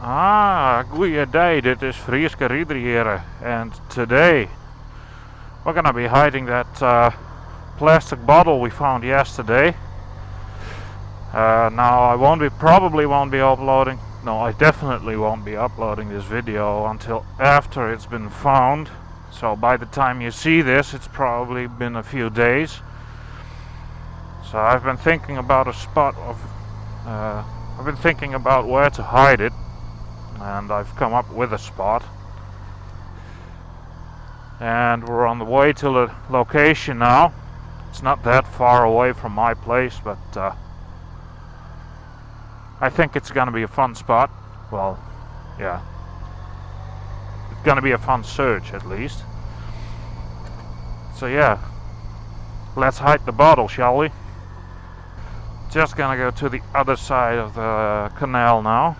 Goeie day, dit is Frieske Rieder here, and today we're gonna be hiding that plastic bottle we found yesterday. Now I probably won't be uploading, no, I definitely won't be uploading this video until after it's been found. So by the time you see this, it's probably been a few days. So I've been thinking about I've been thinking about where to hide it, and I've come up with a spot. And we're on the way to the location now. It's not that far away from my place, but I think it's gonna be a fun spot. Well, yeah. It's gonna be a fun search, at least. So yeah, let's hide the bottle, shall we? Just gonna go to the other side of the canal now.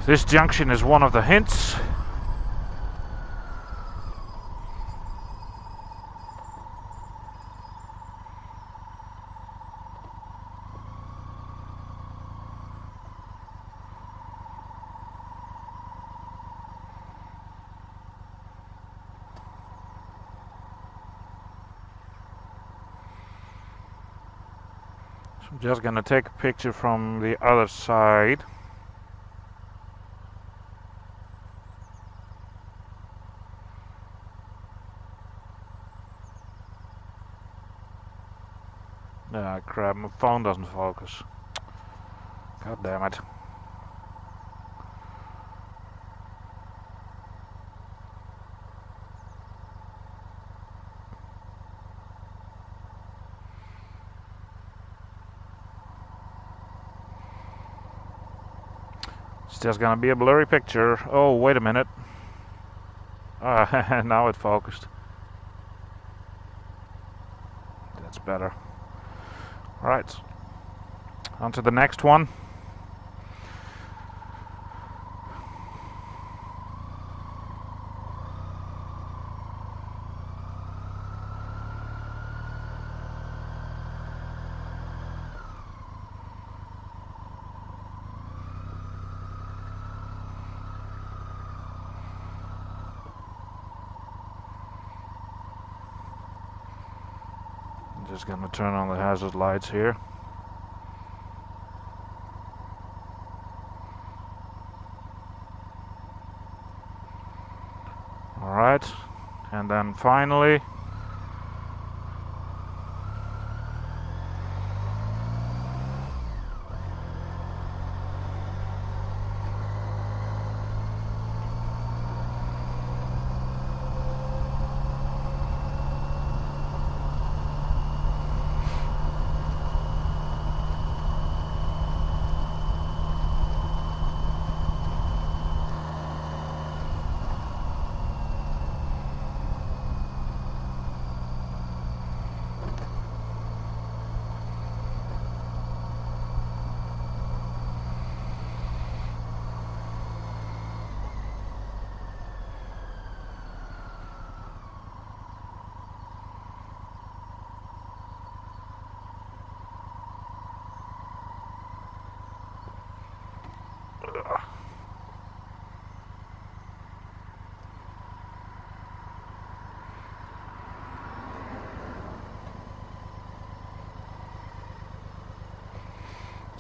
This junction is one of the hints. So I'm just gonna take a picture from the other side. Ah, crap, my phone doesn't focus. God damn it. It's just gonna be a blurry picture. Oh, wait a minute. Now it focused. That's better. Right, on to the next one. I'm just gonna turn on the hazard lights here. Alright, and then finally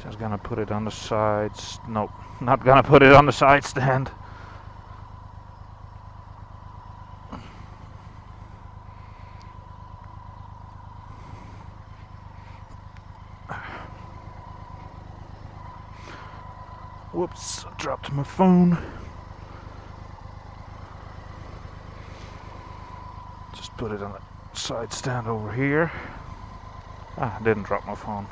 just gonna put it on the sides. Nope, not gonna put it on the side stand. Whoops, I dropped my phone. Just put it on the side stand over here. I didn't drop my phone.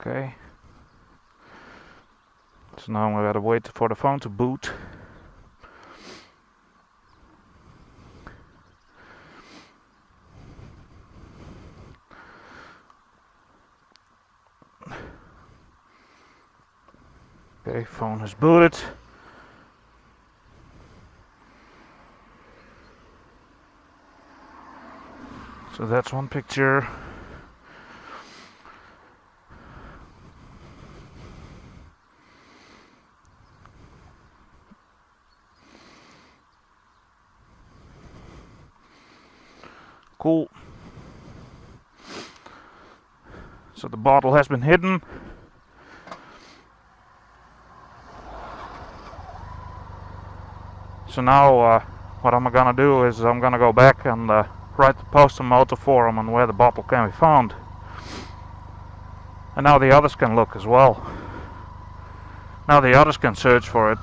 Okay. So now we gotta wait for the phone to boot. Okay, phone is booted. So that's one picture. Cool. So the bottle has been hidden. So now what I'm gonna do is I'm gonna go back and write the post on Moto forum on where the bottle can be found. And now the others can look as well. Now the others can search for it.